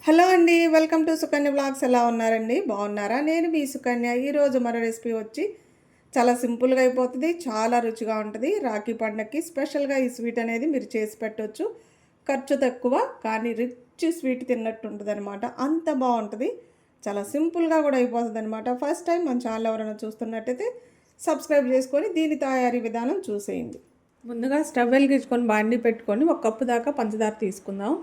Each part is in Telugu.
హలో అండి. Welcome to Sukanya blogs. ఎలా ఉన్నారండి? బాగున్నారా? నేను మీ సుకన్య. ఈరోజు మన రెసిపీ వచ్చి చాలా సింపుల్గా అయిపోతుంది, చాలా రుచిగా ఉంటుంది. రాఖీ పండగకి స్పెషల్గా ఈ స్వీట్ అనేది మీరు చేసి పెట్టవచ్చు. ఖర్చు తక్కువ కానీ రిచ్ స్వీట్ తిన్నట్టు ఉంటుంది అనమాట. అంత బాగుంటుంది. చాలా సింపుల్గా కూడా అయిపోతుంది అనమాట. ఫస్ట్ టైం మన ఛానల్ ఎవరైనా చూస్తున్నట్టయితే సబ్స్క్రైబ్ చేసుకొని దీని తయారీ విధానం చూసేయండి. ముందుగా స్టవ్ వెలిగించుకొని బాండి పెట్టుకొని 1 కప్పు దాకా పంచదార తీసుకుందాం.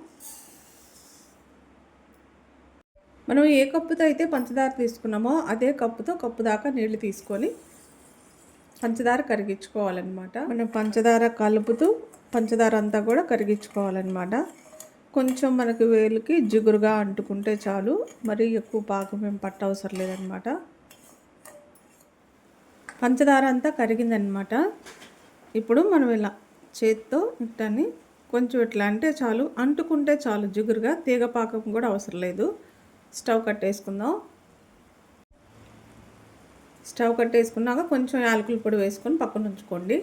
మనం ఏ కప్పుతో అయితే పంచదార తీసుకున్నామో అదే కప్పుతో కప్పు దాకా నీళ్లు తీసుకొని పంచదార కరిగించుకోవాలన్నమాట. మనం పంచదార కలుపుతూ పంచదార అంతా కూడా కరిగించుకోవాలన్నమాట. కొంచెం మనకి వేలుకి జిగురుగా అంటుకుంటే చాలు, మరీ ఎక్కువ పాకం ఏం పట్టవసరం లేదనమాట. పంచదార అంతా కరిగిందనమాట. ఇప్పుడు మనం ఇలా చేత్తో ఇట్టని కొంచెం ఇట్లా అంటే చాలు, అంటుకుంటే చాలు జిగురుగా, తీగ పాకం కూడా అవసరం లేదు. స్టవ్ కట్టేసుకుందాం. స్టవ్ కట్టేసుకున్నాక కొంచెం యాలకుల పొడి వేసుకొని పక్కన ఉంచుకోండి.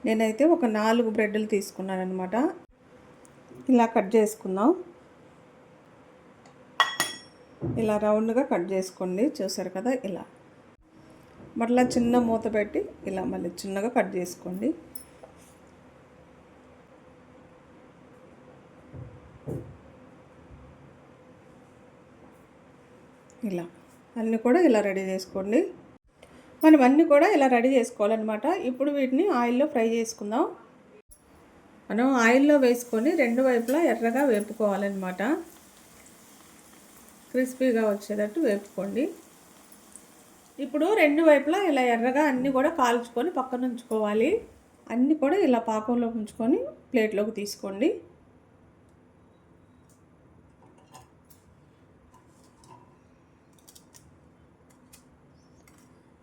నేనైతే ఒక 4 బ్రెడ్లు తీసుకున్నాను అనమాట. ఇలా కట్ చేసుకుందాం. ఇలా రౌండ్గా కట్ చేసుకోండి. చూసారు కదా, ఇలా మళ్ళీ చిన్న మూత పెట్టి ఇలా మళ్ళీ చిన్నగా కట్ చేసుకోండి. ఇలా అన్నీ కూడా ఇలా రెడీ చేసుకోండి. మనం అన్నీ కూడా ఇలా రెడీ చేసుకోవాలన్నమాట. ఇప్పుడు వీటిని ఆయిల్లో ఫ్రై చేసుకుందాం. మనం ఆయిల్లో వేసుకొని 2 వైపులా ఎర్రగా వేపుకోవాలన్నమాట. క్రిస్పీగా వచ్చేటట్టు వేపుకోండి. ఇప్పుడు 2 వైపులా ఇలా ఎర్రగా అన్నీ కూడా కాల్చుకొని పక్కన ఉంచుకోవాలి. అన్నీ కూడా ఇలా పాకంలో ఉంచుకొని ప్లేట్లోకి తీసుకోండి.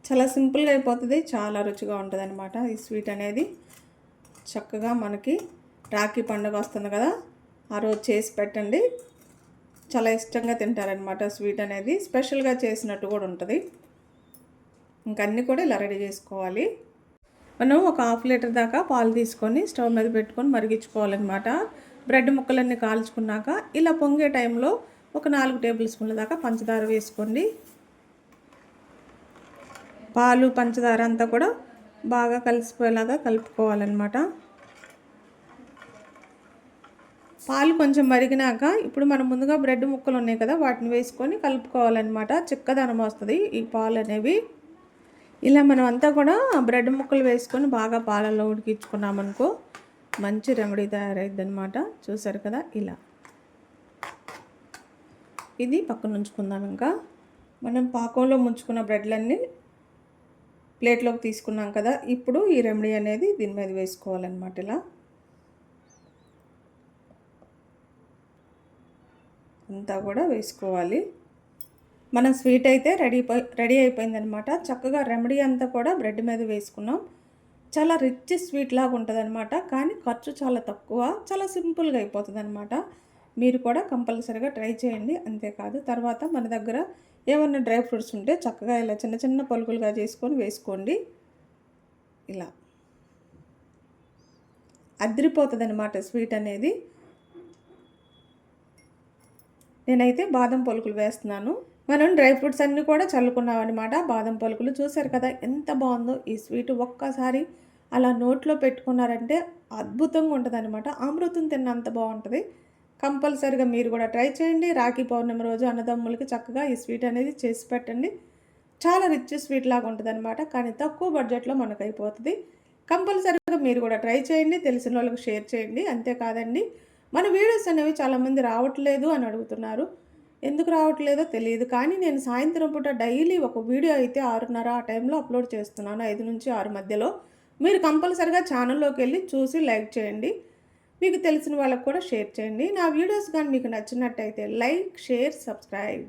చాలా సింపుల్గా అయిపోతుంది, చాలా రుచిగా ఉంటుంది అనమాట ఈ స్వీట్ అనేది. చక్కగా మనకి రాఖీ పండుగ వస్తుంది కదా, ఆ రోజు చేసి పెట్టండి. చాలా ఇష్టంగా తింటారనమాట స్వీట్ అనేది. స్పెషల్గా చేసినట్టు కూడా ఉంటుంది. ఇంకన్నీ కూడా ఇలా రెడీ చేసుకోవాలి. మనం ఒక 1/2 లీటర్ దాకా పాలు తీసుకొని స్టవ్ మీద పెట్టుకొని మరిగించుకోవాలన్నమాట. బ్రెడ్ ముక్కలన్నీ కాల్చుకున్నాక ఇలా పొంగే టైంలో ఒక 4 టేబుల్ స్పూన్ల దాకా పంచదార వేసుకోండి. పాలు పంచదార అంతా కూడా బాగా కలిసిపోయేలాగా కలుపుకోవాలన్నమాట. పాలు కొంచెం మరిగినాక ఇప్పుడు మనం ముందుగా బ్రెడ్ ముక్కలు ఉన్నాయి కదా, వాటిని వేసుకొని కలుపుకోవాలన్నమాట. చిక్కదనం వస్తుంది ఈ పాలు అనేవి. ఇలా మనం అంతా కూడా బ్రెడ్ ముక్కలు వేసుకొని బాగా పాలలో ఉడికించుకున్నామనుకో మంచి రెమెడీ తయారైద్ది అనమాట. చూసారు కదా, ఇలా ఇది పక్కన ఉంచుకుందాం. ఇంకా మనం పాకంలో ముంచుకున్న బ్రెడ్లన్నీ ప్లేట్లోకి తీసుకున్నాం కదా, ఇప్పుడు ఈ రెమెడీ అనేది దీని మీద వేసుకోవాలన్నమాట. ఇలా అంతా కూడా వేసుకోవాలి. మన స్వీట్ అయితే రెడీ అయిపోయిందనమాట. చక్కగా రెమెడీ అంతా కూడా బ్రెడ్ మీద వేసుకున్నాం. చాలా రిచ్ స్వీట్ లాగా ఉంటుంది అనమాట. కానీ ఖర్చు చాలా తక్కువ, చాలా సింపుల్గా అయిపోతుంది అనమాట. మీరు కూడా కంపల్సరీగా ట్రై చేయండి. అంతేకాదు తర్వాత మన దగ్గర ఏమన్నా డ్రై ఫ్రూట్స్ ఉంటే చక్కగా ఇలా చిన్న చిన్న పలుకులుగా చేసుకొని వేసుకోండి. ఇలా అదిరిపోతుంది అనమాట స్వీట్ అనేది. నేనైతే బాదం పలుకులు వేస్తున్నాను. మనం డ్రై ఫ్రూట్స్ అన్నీ కూడా చల్లుకున్నాం అనమాట. బాదం పలుకులు చూసారు కదా ఎంత బాగుందో ఈ స్వీట్. ఒక్కసారి అలా నోట్లో పెట్టుకున్నారంటే అద్భుతంగా ఉంటుంది అనమాట. అమృతం తిన్నంత బాగుంటుంది. కంపల్సరీగా మీరు కూడా ట్రై చేయండి. రాఖీ పౌర్ణమి రోజు అన్నదమ్ములకి చక్కగా ఈ స్వీట్ అనేది చేసి పెట్టండి. చాలా రిచ్ స్వీట్ లాగా ఉంటుంది అనమాట. కానీ తక్కువ బడ్జెట్లో మనకు అయిపోతుంది. కంపల్సరీగా మీరు కూడా ట్రై చేయండి. తెలిసిన వాళ్ళకి షేర్ చేయండి. అంతేకాదండి, మన వీడియోస్ అనేవి చాలామంది రావట్లేదు అని అడుగుతున్నారు. ఎందుకు రావట్లేదో తెలియదు, కానీ నేను సాయంత్రం పూట డైలీ ఒక వీడియో అయితే 6:30 ఆ టైంలో అప్లోడ్ చేస్తున్నాను. 5 నుంచి 6 మధ్యలో. మీరు కంపల్సరీగా ఛానల్లోకి వెళ్ళి చూసి లైక్ చేయండి. మీకు తెలిసిన వాళ్ళకు కూడా షేర్ చేయండి. నా వీడియోస్ కానీ మీకు నచ్చినట్టయితే లైక్, షేర్, సబ్స్క్రైబ్.